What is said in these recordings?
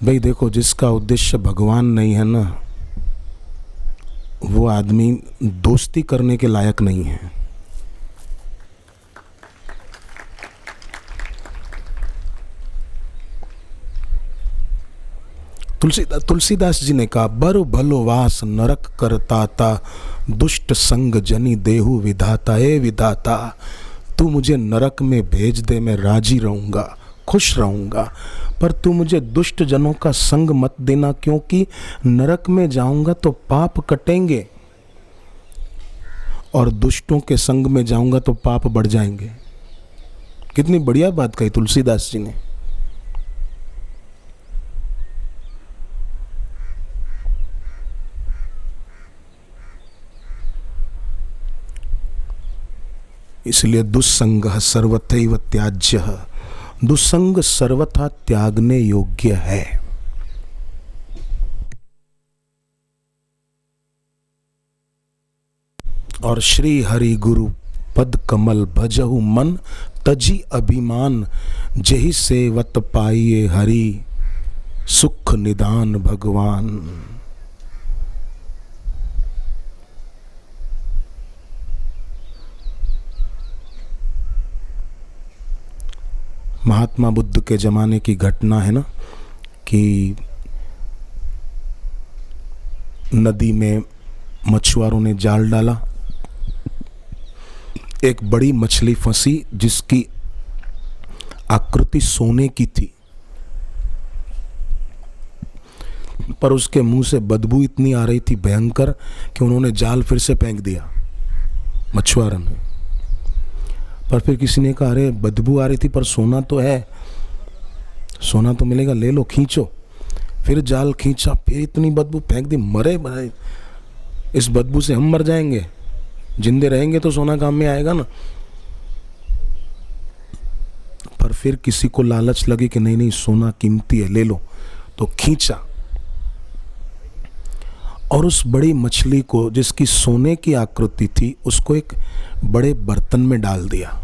भाई देखो, जिसका उद्देश्य भगवान नहीं है ना, वो आदमी दोस्ती करने के लायक नहीं है। तुलसीदास जी ने कहा, बर भलो वास नरक करता ता, दुष्ट संग जनी देहु विधाता। ए विधाता, तू मुझे नरक में भेज दे, मैं राजी रहूंगा, खुश रहूंगा, पर तू मुझे दुष्ट जनों का संग मत देना, क्योंकि नरक में जाऊंगा तो पाप कटेंगे और दुष्टों के संग में जाऊंगा तो पाप बढ़ जाएंगे। कितनी बढ़िया बात कही तुलसीदास जी ने। इसलिए दुस्संग सर्वथैव त्याज्य, दुस्संग सर्वथा त्यागने योग्य है। और श्री हरि गुरु पद कमल भजहु मन, तजी अभिमान, जहि सेवत पाइये हरि, सुख निदान भगवान। महात्मा बुद्ध के जमाने की घटना है ना, कि नदी में मछुआरों ने जाल डाला, एक बड़ी मछली फंसी जिसकी आकृति सोने की थी, पर उसके मुंह से बदबू इतनी आ रही थी भयंकर कि उन्होंने जाल फिर से फेंक दिया मछुआरों ने। पर फिर किसी ने कहा, अरे बदबू आ रही थी पर सोना तो है, सोना तो मिलेगा, ले लो, खींचो। फिर जाल खींचा, फिर इतनी बदबू, फेंक दी। मरे भाई, इस बदबू से हम मर जाएंगे, जिंदे रहेंगे तो सोना काम में आएगा ना। पर फिर किसी को लालच लगी कि नहीं नहीं, सोना कीमती है, ले लो, तो खींचा और उस बड़ी मछली को, जिसकी सोने की आकृति थी, उसको एक बड़े बर्तन में डाल दिया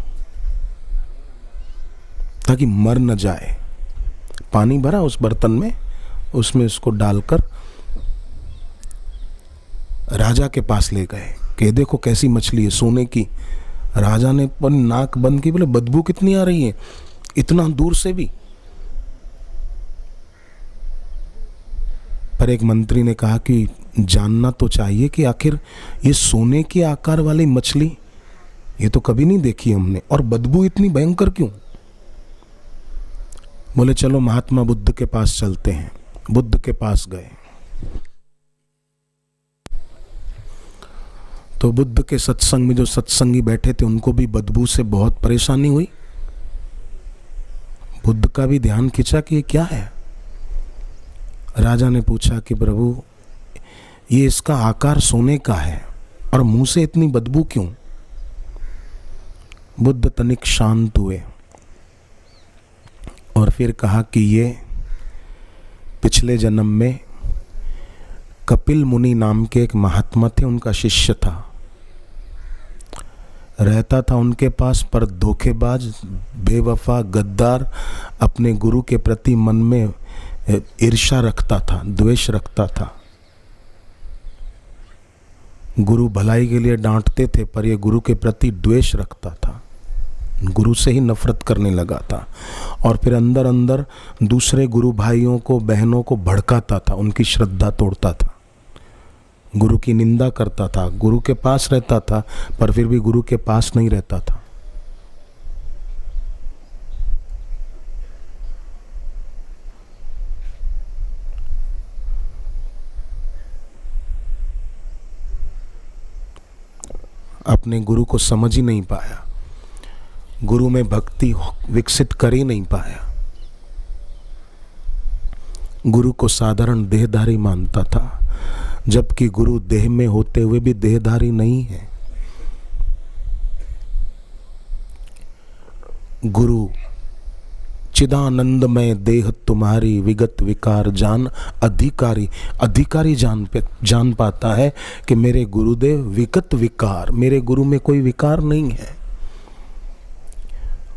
ताकि मर न जाए। पानी भरा उस बर्तन में, उसमें उसको डालकर राजा के पास ले गए कि देखो कैसी मछली है, सोने की। राजा ने पर नाक बंद की, बोले बदबू कितनी आ रही है इतना दूर से भी। पर एक मंत्री ने कहा कि जानना तो चाहिए कि आखिर ये सोने के आकार वाली मछली, ये तो कभी नहीं देखी हमने, और बदबू इतनी भयंकर क्यों। बोले चलो महात्मा बुद्ध के पास चलते हैं। बुद्ध के पास गए तो बुद्ध के सत्संग में जो सत्संगी बैठे थे उनको भी बदबू से बहुत परेशानी हुई। बुद्ध का भी ध्यान खिंचा कि ये क्या है। राजा ने पूछा कि प्रभु, ये इसका आकार सोने का है और मुंह से इतनी बदबू क्यों। बुद्ध तनिक शांत हुए और फिर कहा कि ये पिछले जन्म में कपिल मुनि नाम के एक महात्मा थे, उनका शिष्य था, रहता था उनके पास, पर धोखेबाज, बेवफा, गद्दार, अपने गुरु के प्रति मन में ईर्ष्या रखता था, द्वेष रखता था। गुरु भलाई के लिए डांटते थे पर ये गुरु के प्रति द्वेष रखता था, गुरु से ही नफरत करने लगा था। और फिर अंदर अंदर दूसरे गुरु भाइयों को, बहनों को भड़काता था, उनकी श्रद्धा तोड़ता था, गुरु की निंदा करता था। गुरु के पास रहता था पर फिर भी गुरु के पास नहीं रहता था। अपने गुरु को समझ ही नहीं पाया, गुरु में भक्ति विकसित कर ही नहीं पाया। गुरु को साधारण देहधारी मानता था, जबकि गुरु देह में होते हुए भी देहधारी नहीं है। गुरु चिदानंदमय देह तुम्हारी, विगत विकार जान अधिकारी। अधिकारी जान पाता है कि मेरे गुरुदेव विगत विकार, मेरे गुरु में कोई विकार नहीं है।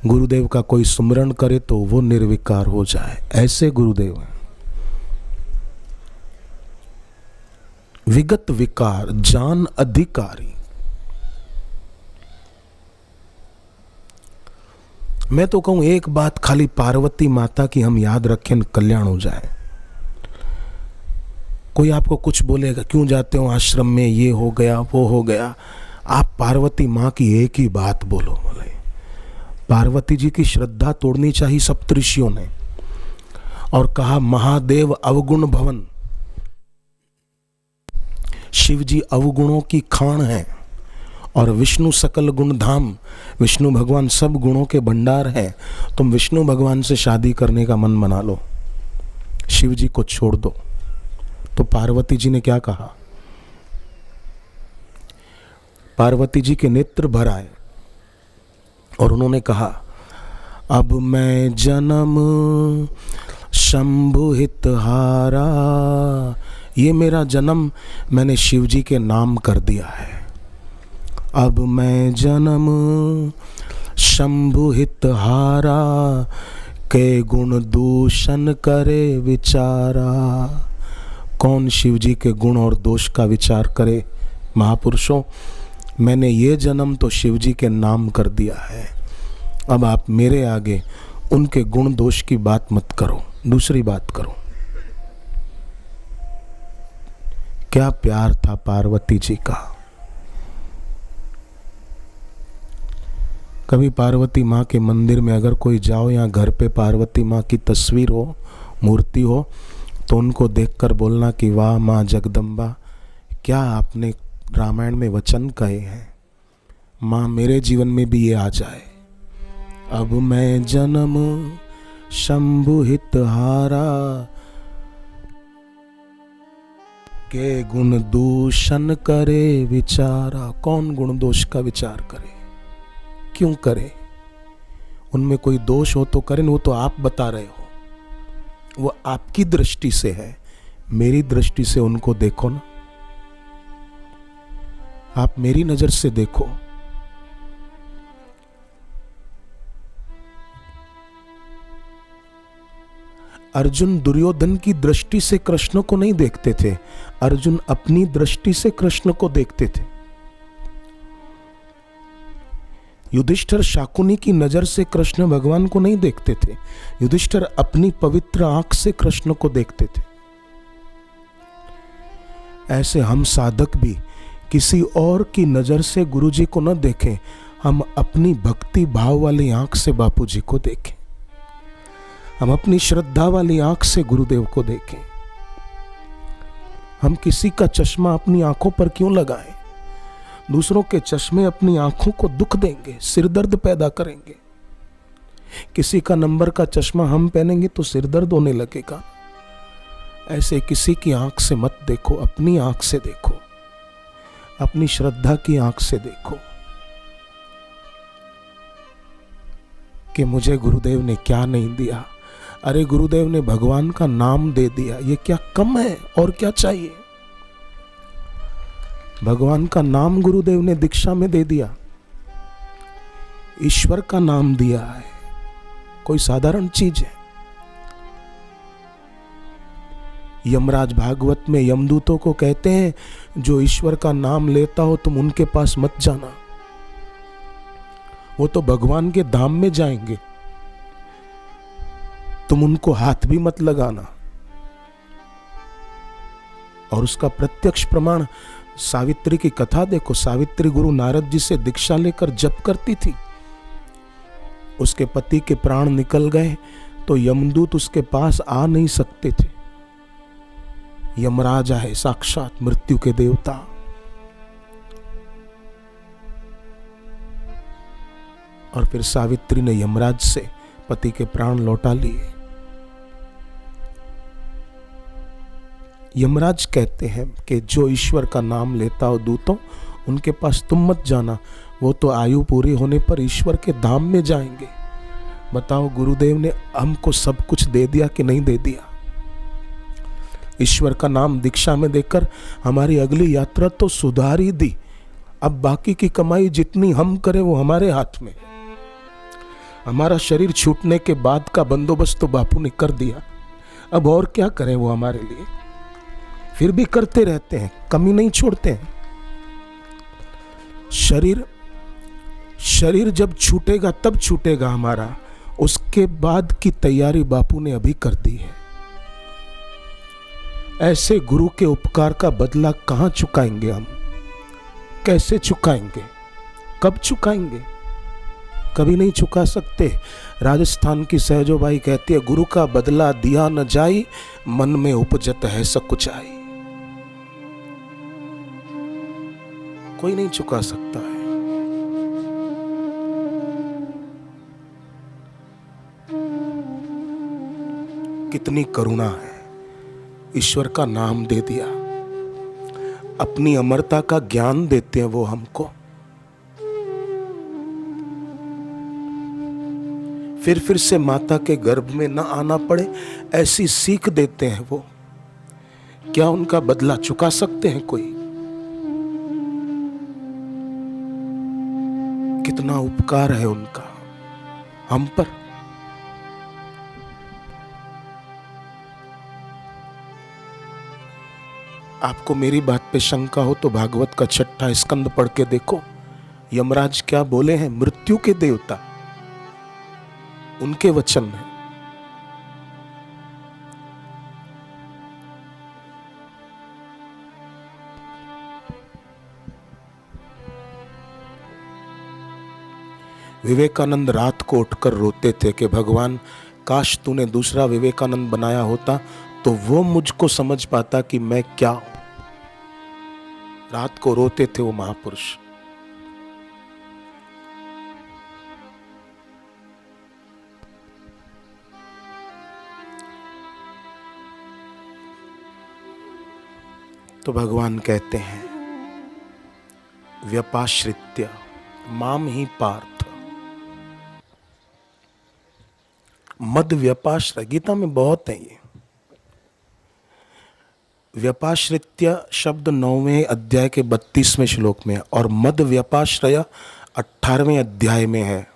गुरुदेव का कोई सुमरण करे तो वो निर्विकार हो जाए, ऐसे गुरुदेव हैं। विगत विकार जान अधिकारी। मैं तो कहूं एक बात खाली पार्वती माता की हम याद रखें, कल्याण हो जाए। कोई आपको कुछ बोलेगा, क्यों जाते हो आश्रम में, ये हो गया वो हो गया, आप पार्वती माँ की एक ही बात बोलो। बोले पार्वती जी की श्रद्धा तोड़नी चाहिए सप्तऋषियों ने, और कहा महादेव अवगुण भवन, शिव जी अवगुणों की खान है और विष्णु सकल गुण धाम, विष्णु भगवान सब गुणों के भंडार है। तुम विष्णु भगवान से शादी करने का मन बना लो, शिव जी को छोड़ दो। तो पार्वती जी ने क्या कहा? पार्वती जी के नेत्र भर आए और उन्होंने कहा अब मैं जन्म शंभु हितहारा, ये मेरा जन्म मैंने शिव जी के नाम कर दिया है। अब मैं जन्म शंभु हितहारा, के गुण दूषण करे विचारा। कौन शिव जी के गुण और दोष का विचार करे? महापुरुषों, मैंने ये जन्म तो शिव जी के नाम कर दिया है। अब आप मेरे आगे उनके गुण दोष की बात मत करो, दूसरी बात करो। क्या प्यार था पार्वती जी का। कभी पार्वती माँ के मंदिर में अगर कोई जाओ या घर पे पार्वती माँ की तस्वीर हो, मूर्ति हो, तो उनको देखकर बोलना कि वाह माँ जगदम्बा, क्या आपने रामायण में वचन कहे हैं, माँ मेरे जीवन में भी ये आ जाए। अब मैं जन्म शंभु हितहारा, के गुण दूषण करे विचारा। कौन गुण दोष का विचार करे? क्यों करे? उनमें कोई दोष हो तो करें, वो तो आप बता रहे हो, वो आपकी दृष्टि से है, मेरी दृष्टि से उनको देखो ना। आप मेरी नजर से देखो। अर्जुन दुर्योधन की दृष्टि से कृष्ण को नहीं देखते थे, अर्जुन अपनी दृष्टि से कृष्ण को देखते थे। युधिष्ठिर शाकुनी की नजर से कृष्ण भगवान को नहीं देखते थे, युधिष्ठिर अपनी पवित्र आंख से कृष्ण को देखते थे। ऐसे हम साधक भी किसी और की नजर से गुरु जी को न देखें, हम अपनी भक्ति भाव वाली आंख से बापू जी को देखें, हम अपनी श्रद्धा वाली आंख से गुरुदेव को देखें। हम किसी का चश्मा अपनी आंखों पर क्यों लगाएं? दूसरों के चश्मे अपनी आंखों को दुख देंगे, सिरदर्द पैदा करेंगे। किसी का नंबर का चश्मा हम पहनेंगे तो सिरदर्द होने लगेगा। ऐसे किसी की आंख से मत देखो, अपनी आंख से देखो, अपनी श्रद्धा की आंख से देखो कि मुझे गुरुदेव ने क्या नहीं दिया। अरे गुरुदेव ने भगवान का नाम दे दिया, ये क्या कम है? और क्या चाहिए? भगवान का नाम गुरुदेव ने दीक्षा में दे दिया, ईश्वर का नाम दिया है, कोई साधारण चीज है? यमराज भागवत में यमदूतों को कहते हैं, जो ईश्वर का नाम लेता हो तुम उनके पास मत जाना, वो तो भगवान के धाम में जाएंगे, तुम उनको हाथ भी मत लगाना। और उसका प्रत्यक्ष प्रमाण सावित्री की कथा देखो। सावित्री गुरु नारद जी से दीक्षा लेकर जप करती थी, उसके पति के प्राण निकल गए तो यमदूत उसके पास आ नहीं सकते थे। यमराज है साक्षात मृत्यु के देवता। और फिर सावित्री ने यमराज से पति के प्राण लौटा लिए। यमराज कहते हैं कि जो ईश्वर का नाम लेता हो दूतों, उनके पास तुम मत जाना, वो तो आयु पूरी होने पर ईश्वर के धाम में जाएंगे। बताओ गुरुदेव ने हमको सब कुछ दे दिया कि नहीं दे दिया? ईश्वर का नाम दीक्षा में देकर हमारी अगली यात्रा तो सुधार ही दी। अब बाकी की कमाई जितनी हम करें वो हमारे हाथ में। हमारा शरीर छूटने के बाद का बंदोबस्त तो बापू ने कर दिया, अब और क्या करें वो हमारे लिए। फिर भी करते रहते हैं, कमी नहीं छोड़ते हैं। शरीर जब छूटेगा तब छूटेगा हमारा, उसके बाद की तैयारी बापू ने अभी कर दी है। ऐसे गुरु के उपकार का बदला कहां चुकाएंगे हम? कैसे चुकाएंगे? कब चुकाएंगे? कभी नहीं चुका सकते। राजस्थान की सहजोबाई कहती है, गुरु का बदला दिया न जाई, मन में उपजत है सकुचाई। कोई नहीं चुका सकता है। कितनी करुणा है, ईश्वर का नाम दे दिया, अपनी अमरता का ज्ञान देते हैं वो हमको, फिर से माता के गर्भ में ना आना पड़े ऐसी सीख देते हैं वो। क्या उनका बदला चुका सकते हैं कोई? कितना उपकार है उनका हम पर। आपको मेरी बात पे शंका हो तो भागवत का 6वां स्कंद पढ़ के देखो। यमराज क्या बोले हैं? मृत्यु के देवता, उनके वचन है। विवेकानंद रात को उठकर रोते थे कि भगवान, काश तूने दूसरा विवेकानंद बनाया होता तो वो मुझको समझ पाता कि मैं क्या हूं। रात को रोते थे वो महापुरुष। तो भगवान कहते हैं, व्यपाश्रित्य माम ही पार्थ, मद व्यपाश्रय। गीता में बहुत है ये। व्यपाश्रित्य शब्द 9वें अध्याय के 32वें श्लोक में और मद व्यपाश्रय 18वें अध्याय में है।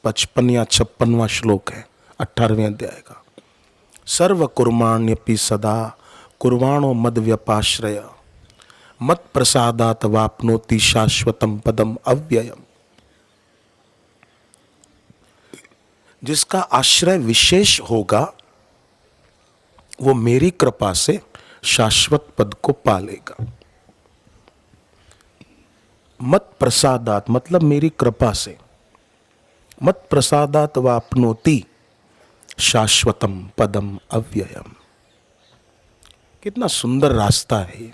55 या 56वां श्लोक है 18वें अध्याय का। सर्व कुर्माण्यपि सदा कुर्वाणो मद व्यपाश्रय, मत प्रसादात वाप्नोति शाश्वतम पदम अव्ययम। जिसका आश्रय विशेष होगा वो मेरी कृपा से शाश्वत पद को पालेगा। मत प्रसादात मतलब मेरी कृपा से, मत प्रसादात वाप्नोति शाश्वतम पदम अव्ययम। कितना सुंदर रास्ता है।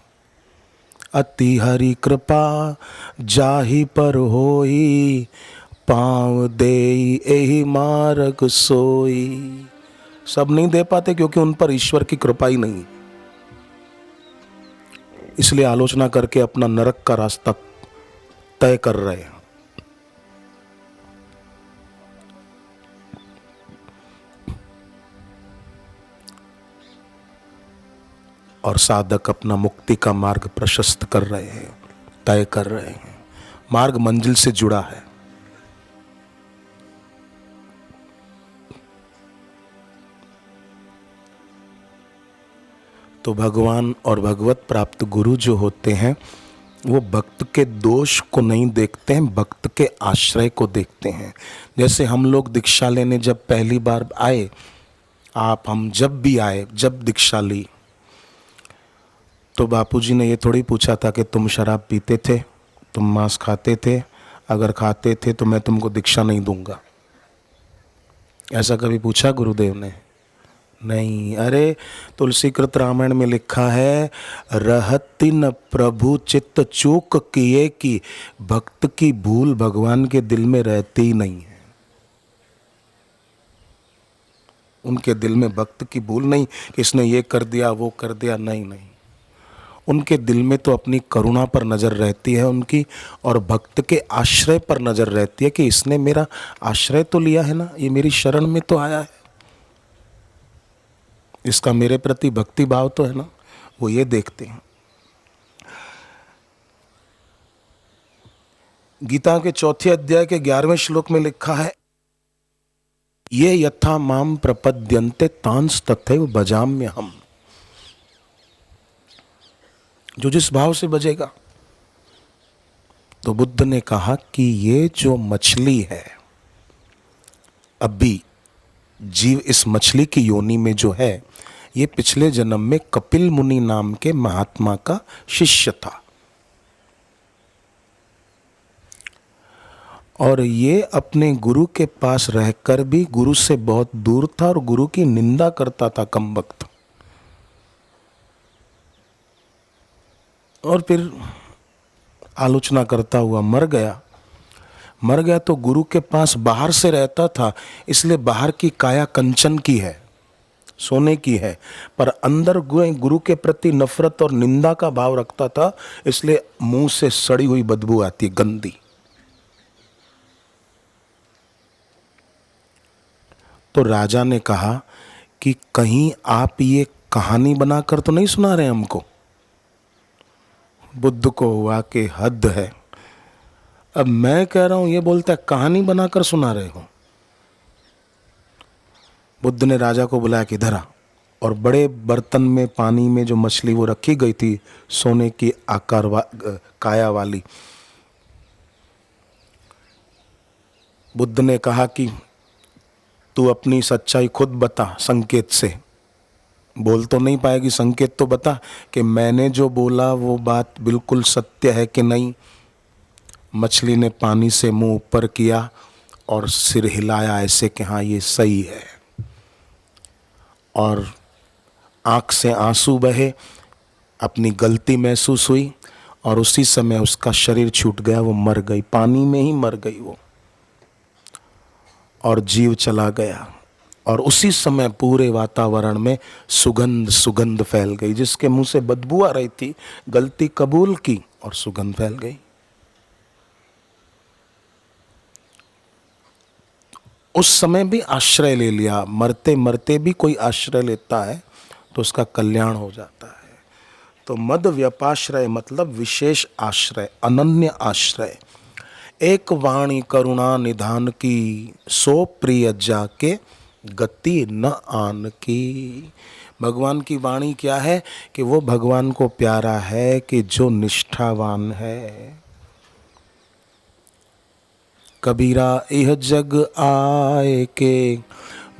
अति हरि कृपा जाहि पर होई, पाँव देई एहि मार्ग सोई। सब नहीं दे पाते क्योंकि उन पर ईश्वर की कृपा ही नहीं, इसलिए आलोचना करके अपना नरक का रास्ता तय कर रहे हैं। और साधक अपना मुक्ति का मार्ग प्रशस्त कर रहे हैं, तय कर रहे हैं। मार्ग मंजिल से जुड़ा है। तो भगवान और भगवत प्राप्त गुरु जो होते हैं वो भक्त के दोष को नहीं देखते हैं, भक्त के आश्रय को देखते हैं। जैसे हम लोग दीक्षा लेने जब पहली बार आए, हम जब भी आए, जब दीक्षा ली, तो बापूजी ने ये थोड़ी पूछा था कि तुम शराब पीते थे, तुम मांस खाते थे, अगर खाते थे तो मैं तुमको दीक्षा नहीं दूंगा। ऐसा कभी पूछा गुरुदेव ने? नहीं। अरे तुलसीकृत रामायण में लिखा है, रहति न प्रभु चित्त चूक किए कि भक्त की भूल भगवान के दिल में रहती ही नहीं है। उनके दिल में भक्त की भूल नहीं कि इसने ये कर दिया वो कर दिया, नहीं नहीं। उनके दिल में तो अपनी करुणा पर नजर रहती है उनकी, और भक्त के आश्रय पर नजर रहती है कि इसने मेरा आश्रय तो लिया है ना, ये मेरी शरण में तो आया है, इसका मेरे प्रति भक्ति भाव तो है ना। वो ये देखते हैं। गीता के 4 अध्याय के 11वें श्लोक में लिखा है, ये यथा माम प्रपद्यन्ते तांस तथैव भजाम्य हम। जो जिस भाव से बजेगा। तो बुद्ध ने कहा कि ये जो मछली है, अभी जीव इस मछली की योनि में जो है, ये पिछले जन्म में कपिल मुनि नाम के महात्मा का शिष्य था, और ये अपने गुरु के पास रहकर भी गुरु से बहुत दूर था और गुरु की निंदा करता था कमबख्त। और फिर आलोचना करता हुआ मर गया। मर गया तो गुरु के पास बाहर से रहता था, इसलिए बाहर की काया कंचन की है, सोने की है, पर अंदर गुरु के प्रति नफरत और निंदा का भाव रखता था, इसलिए मुंह से सड़ी हुई बदबू आती, गंदी। तो राजा ने कहा कि कहीं आप ये कहानी बनाकर तो नहीं सुना रहे हमको। बुद्ध को हुआ कि हद है, अब मैं कह रहा हूं, ये बोलता है कहानी बनाकर सुना रहे हो। बुद्ध ने राजा को बुलाया कि इधर आ, और बड़े बर्तन में पानी में जो मछली वो रखी गई थी, सोने की काया वाली, बुद्ध ने कहा कि तू अपनी सच्चाई खुद बता, संकेत से। बोल तो नहीं पाएगी, संकेत तो बता कि मैंने जो बोला वो बात बिल्कुल सत्य है कि नहीं। मछली ने पानी से मुंह ऊपर किया और सिर हिलाया ऐसे कि हाँ ये सही है, और आंख से आंसू बहे, अपनी गलती महसूस हुई, और उसी समय उसका शरीर छूट गया, वो मर गई, पानी में ही मर गई वो, और जीव चला गया। और उसी समय पूरे वातावरण में सुगंध फैल गई। जिसके मुंह से बदबू आ रही थी, गलती कबूल की और सुगंध फैल गई। उस समय भी आश्रय ले लिया। मरते मरते भी कोई आश्रय लेता है तो उसका कल्याण हो जाता है। तो मद व्यपाश्रय मतलब विशेष आश्रय, अनन्य आश्रय। एक वाणी करुणा निधान की, सो प्रिय जाके गति न आन की। भगवान की वाणी क्या है कि वो भगवान को प्यारा है कि जो निष्ठावान है। कबीरा इह जग आए के,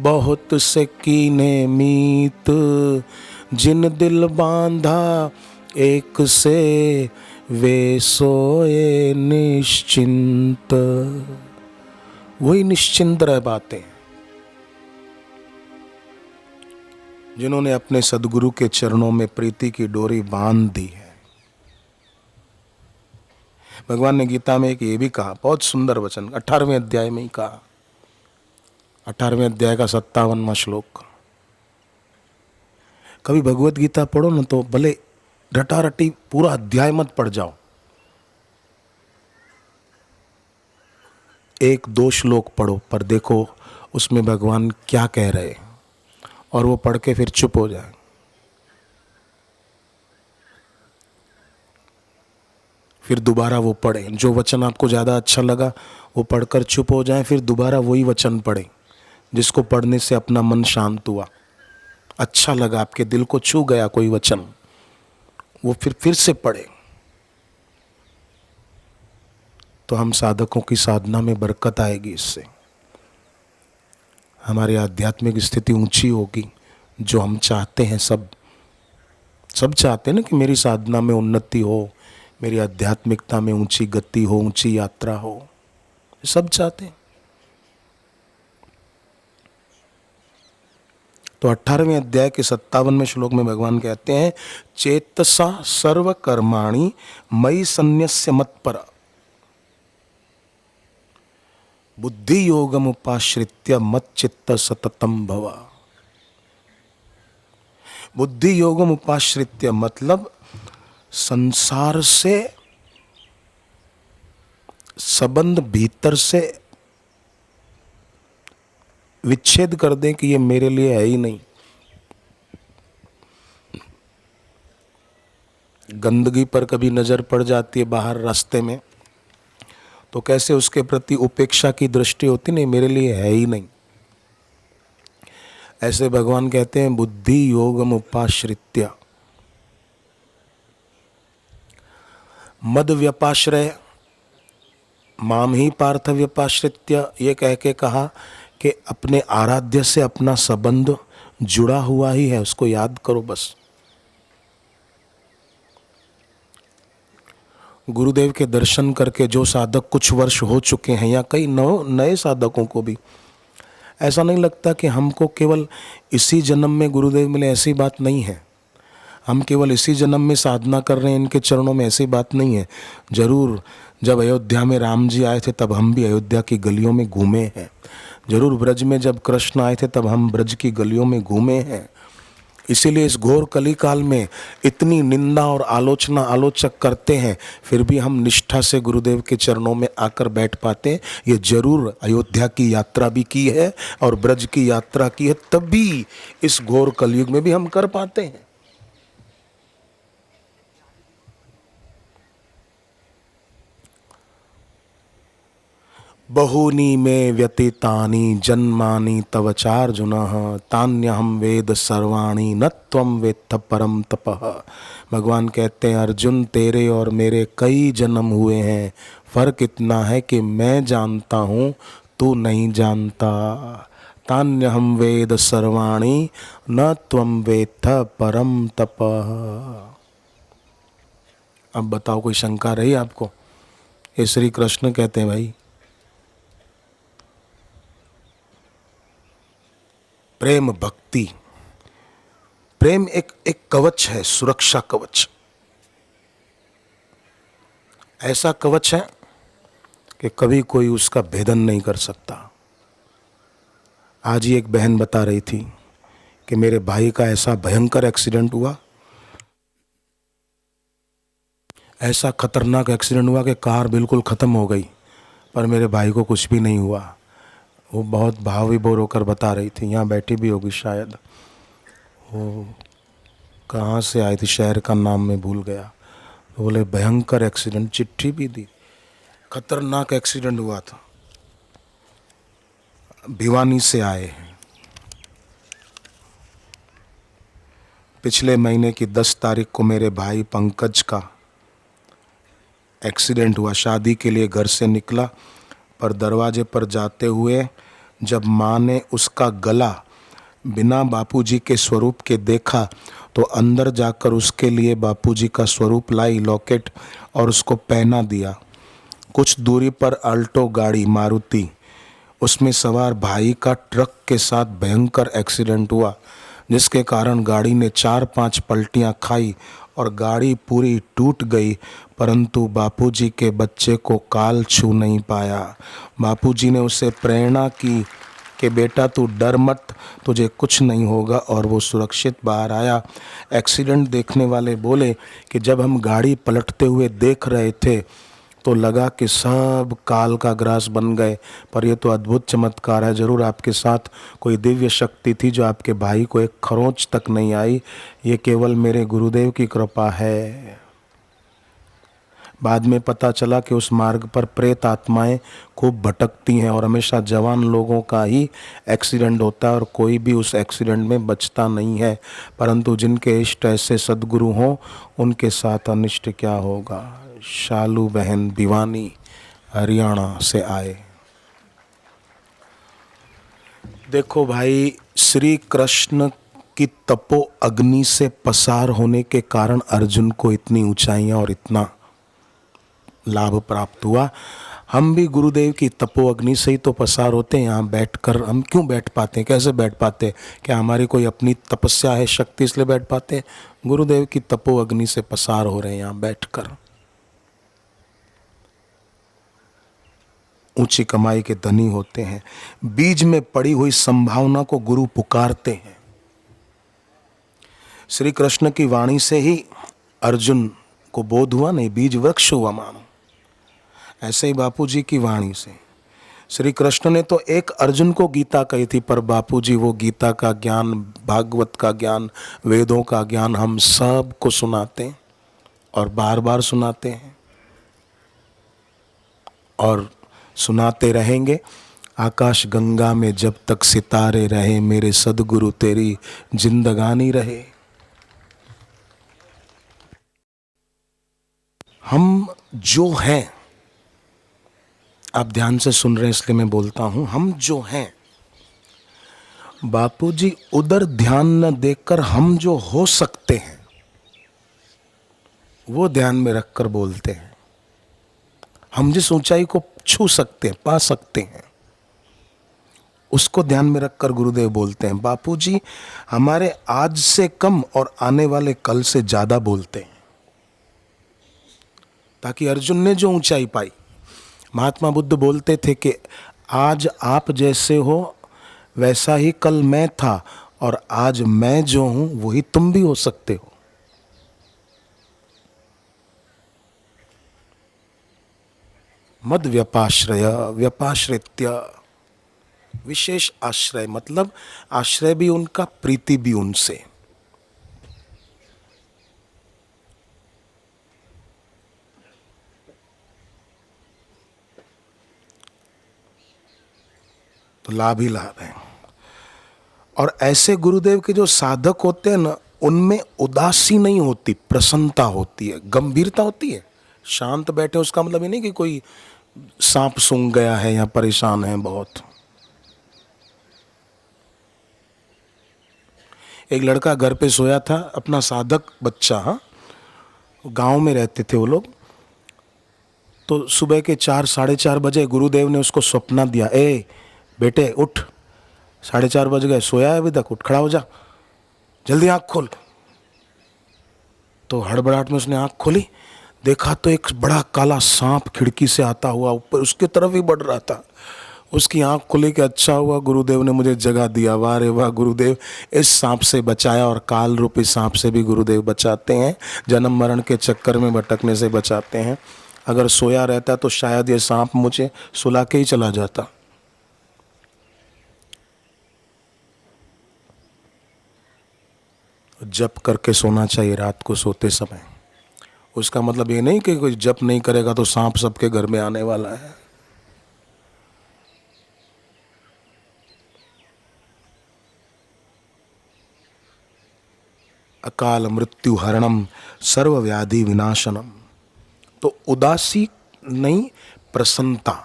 बहुत से कीने मीत, जिन दिल बांधा एक से, वे सोए निश्चिंत। वही निश्चिंत रह पाते हैं जिन्होंने अपने सदगुरु के चरणों में प्रीति की डोरी बांध दी है। भगवान ने गीता में एक ये भी कहा, बहुत सुंदर वचन, 18वें अध्याय में ही कहा, 18वें अध्याय का 57वां श्लोक। कभी भगवत गीता पढ़ो ना तो भले रटा रटी पूरा अध्याय मत पढ़ जाओ, 1-2 श्लोक पढ़ो, पर देखो उसमें भगवान क्या कह रहे हैं, और वो पढ़ के फिर चुप हो जाए। फिर दोबारा वो पढ़े, जो वचन आपको ज़्यादा अच्छा लगा वो पढ़कर चुप हो जाए, फिर दोबारा वही वचन पढ़े जिसको पढ़ने से अपना मन शांत हुआ, अच्छा लगा, आपके दिल को छू गया कोई वचन, वो फिर से पढ़े। तो हम साधकों की साधना में बरकत आएगी, इससे हमारी आध्यात्मिक स्थिति ऊंची होगी। जो हम चाहते हैं, सब चाहते हैं ना कि मेरी साधना में उन्नति हो, मेरी आध्यात्मिकता में ऊंची गति हो, ऊंची यात्रा हो, सब चाहते हैं। तो 18वें अध्याय के 57वें श्लोक में भगवान कहते हैं, चेतसा सर्व कर्माणि मयि सन्न्यस्य मत्पर, बुद्धि योगम उपाश्रित्य मच्चित्त सततम भव। बुद्धि योगम उपाश्रित्य मतलब संसार से संबंध भीतर से विच्छेद कर दें कि ये मेरे लिए है ही नहीं। गंदगी पर कभी नजर पड़ जाती है बाहर रास्ते में, तो कैसे उसके प्रति उपेक्षा की दृष्टि होती, नहीं मेरे लिए है ही नहीं। ऐसे भगवान कहते हैं बुद्धि योगम उपाश्रित्य, मद व्यपाश्रय माम ही पार्थ व्यपाश्रित्य, ये कह के कहा कि अपने आराध्य से अपना संबंध जुड़ा हुआ ही है, उसको याद करो बस। गुरुदेव के दर्शन करके जो साधक कुछ वर्ष हो चुके हैं या कई नए साधकों को भी ऐसा नहीं लगता कि हमको केवल इसी जन्म में गुरुदेव मिले, ऐसी बात नहीं है। हम केवल इसी जन्म में साधना कर रहे हैं इनके चरणों में, ऐसी बात नहीं है। जरूर जब अयोध्या में राम जी आए थे तब हम भी अयोध्या की गलियों में घूमे हैं। जरूर ब्रज में जब कृष्ण आए थे तब हम ब्रज की गलियों में घूमे हैं। इसीलिए इस घोर कली काल में इतनी निंदा और आलोचना आलोचक करते हैं, फिर भी हम निष्ठा से गुरुदेव के चरणों में आकर बैठ पाते हैं। ये जरूर अयोध्या की यात्रा भी की है और ब्रज की यात्रा की है, तब भी इस घोर कलयुग में भी हम कर पाते हैं। बहूनि में व्यतीतानि जन्मानि तव चार्जुनः तान्यहं वेद सर्वाणि न त्वं वेत्थ परम तपः। भगवान कहते हैं अर्जुन तेरे और मेरे कई जन्म हुए हैं, फर्क इतना है कि मैं जानता हूँ तू नहीं जानता। तान्यहं वेद सर्वाणि न त्वं वेत्थ परम तपः। अब बताओ कोई शंका रही आपको? ये श्री कृष्ण कहते हैं भाई प्रेम भक्ति, प्रेम एक कवच है, सुरक्षा कवच। ऐसा कवच है कि कभी कोई उसका भेदन नहीं कर सकता। आज ही एक बहन बता रही थी कि मेरे भाई का ऐसा भयंकर एक्सीडेंट हुआ, ऐसा खतरनाक एक्सीडेंट हुआ कि कार बिल्कुल ख़त्म हो गई, पर मेरे भाई को कुछ भी नहीं हुआ। वो बहुत भाव विभोर होकर बता रही थी, यहाँ बैठी भी होगी शायद। वो कहाँ से आई थी, शहर का नाम मैं भूल गया। तो बोले भयंकर एक्सीडेंट, चिट्ठी भी दी, खतरनाक एक्सीडेंट हुआ था। भिवानी से आए हैं। पिछले महीने की 10 तारीख को मेरे भाई पंकज का एक्सीडेंट हुआ। शादी के लिए घर से निकला, पर दरवाजे पर जाते हुए जब माँ ने उसका गला बिना बापूजी के स्वरूप के देखा तो अंदर जाकर उसके लिए बापूजी का स्वरूप लाई, लॉकेट, और उसको पहना दिया। कुछ दूरी पर अल्टो गाड़ी मारुति, उसमें सवार भाई का ट्रक के साथ भयंकर एक्सीडेंट हुआ, जिसके कारण गाड़ी ने 4-5 पलटियां खाई और गाड़ी पूरी टूट गई, परंतु बापूजी के बच्चे को काल छू नहीं पाया। बापूजी ने उसे प्रेरणा की कि बेटा तू डर मत, तुझे कुछ नहीं होगा, और वो सुरक्षित बाहर आया। एक्सीडेंट देखने वाले बोले कि जब हम गाड़ी पलटते हुए देख रहे थे तो लगा कि सब काल का ग्रास बन गए, पर ये तो अद्भुत चमत्कार है। ज़रूर आपके साथ कोई दिव्य शक्ति थी जो आपके भाई को एक खरोंच तक नहीं आई। ये केवल मेरे गुरुदेव की कृपा है। बाद में पता चला कि उस मार्ग पर प्रेत आत्माएं खूब भटकती हैं और हमेशा जवान लोगों का ही एक्सीडेंट होता है और कोई भी उस एक्सीडेंट में बचता नहीं है, परंतु जिनके इष्ट ऐसे सद्गुरु हों उनके साथ अनिष्ट क्या होगा। शालू बहन भिवानी हरियाणा से आए। देखो भाई, श्री कृष्ण की तपो अग्नि से पसार होने के कारण अर्जुन को इतनी ऊंचाइयां और इतना लाभ प्राप्त हुआ। हम भी गुरुदेव की तपो अग्नि से ही तो पसार होते हैं। यहाँ बैठकर हम क्यों बैठ पाते हैं, कैसे बैठ पाते हैं? क्या हमारी कोई अपनी तपस्या है, शक्ति, इसलिए बैठ पाते हैं? गुरुदेव की तपो अग्नि से पसार हो रहे हैं यहाँ बैठकर। ऊंची कमाई के धनी होते हैं। बीज में पड़ी हुई संभावना को गुरु पुकारते हैं। श्री कृष्ण की वाणी से ही अर्जुन को बोध हुआ, नहीं बीज वृक्ष हुआ मानो। ऐसे ही बापूजी की वाणी से श्री कृष्ण ने तो एक अर्जुन को गीता कही थी, पर बापूजी वो गीता का ज्ञान, भागवत का ज्ञान, वेदों का ज्ञान हम सब को सुनाते हैं और बार बार सुनाते हैं और सुनाते रहेंगे। आकाश गंगा में जब तक सितारे रहे, मेरे सदगुरु तेरी जिंदगानी रहे। हम जो हैं, आप ध्यान से सुन रहे हैं इसलिए मैं बोलता हूं, हम जो हैं, बापूजी उधर ध्यान न देकर हम जो हो सकते हैं वो ध्यान में रखकर बोलते हैं। हम जिस ऊंचाई को छू सकते हैं, पा सकते हैं, उसको ध्यान में रखकर गुरुदेव बोलते हैं। बापूजी हमारे आज से कम और आने वाले कल से ज्यादा बोलते हैं, ताकि अर्जुन ने जो ऊंचाई पाई, महात्मा बुद्ध बोलते थे कि आज आप जैसे हो वैसा ही कल मैं था, और आज मैं जो हूं वही तुम भी हो सकते हो। मद व्यपाश्रय, व्यपाश्रित्य, विशेष आश्रय, मतलब आश्रय भी उनका, प्रीति भी उनसे। तो लाभ ही लाभ है। और ऐसे गुरुदेव के जो साधक होते हैं ना, उनमें उदासी नहीं होती, प्रसन्नता होती है, गंभीरता होती है। शांत बैठे उसका मतलब ये नहीं कि कोई सांप सूंघ गया है या परेशान है बहुत। एक लड़का घर पे सोया था, अपना साधक बच्चा, हाँ, गांव में रहते थे वो लोग। तो सुबह के 4, 4:30 बजे गुरुदेव ने उसको सपना दिया, ए बेटे उठ, 4:30 बज गए, सोया है अभी तक, उठ खड़ा हो जा, जल्दी आंख खोल। तो हड़बड़ाहट में उसने आंख खोली, देखा तो एक बड़ा काला सांप खिड़की से आता हुआ ऊपर उसके तरफ ही बढ़ रहा था। उसकी आंख खुली कि अच्छा हुआ गुरुदेव ने मुझे जगा दिया, वाह रे वाह, गुरुदेव इस सांप से बचाया। और काल रूपी सांप से भी गुरुदेव बचाते हैं, जन्म मरण के चक्कर में भटकने से बचाते हैं। अगर सोया रहता तो शायद ये सांप मुझे सुला के ही चला जाता। जप करके सोना चाहिए रात को सोते समय। उसका मतलब ये नहीं कि कोई जप नहीं करेगा तो सांप सबके घर में आने वाला है। अकाल मृत्यु हरणम सर्व व्याधि विनाशनम। तो उदासी नहीं, प्रसन्नता।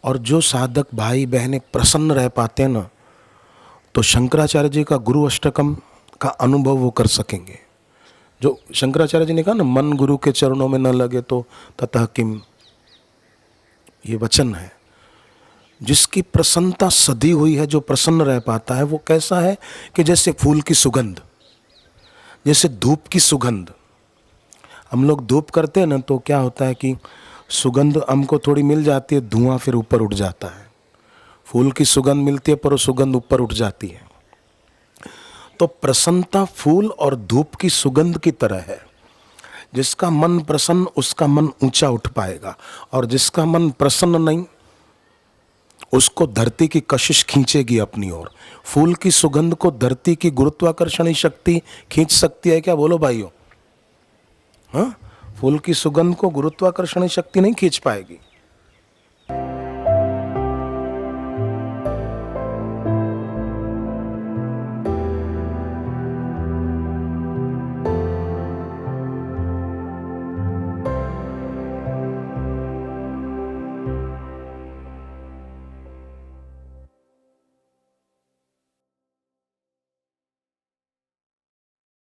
और जो साधक भाई बहनें प्रसन्न रह पाते हैं ना, तो शंकराचार्य जी का गुरु अष्टकम का अनुभव वो कर सकेंगे। जो शंकराचार्य जी ने कहा ना, मन गुरु के चरणों में न लगे तो ततः किम, ये वचन है। जिसकी प्रसन्नता सधी हुई है, जो प्रसन्न रह पाता है, वो कैसा है कि जैसे फूल की सुगंध, जैसे धूप की सुगंध। हम लोग धूप करते हैं ना, तो क्या होता है कि सुगंध हमको थोड़ी मिल जाती है, धुआं फिर ऊपर उठ जाता है। फूल की सुगंध मिलती है पर वो सुगंध ऊपर उठ जाती है। तो प्रसन्नता फूल और धूप की सुगंध की तरह है। जिसका मन प्रसन्न, उसका मन ऊंचा उठ पाएगा, और जिसका मन प्रसन्न नहीं, उसको धरती की कशिश खींचेगी अपनी ओर। फूल की सुगंध को धरती की गुरुत्वाकर्षणी शक्ति खींच सकती है क्या? बोलो भाइयों। हाँ, फूल की सुगंध को गुरुत्वाकर्षणी शक्ति नहीं खींच पाएगी।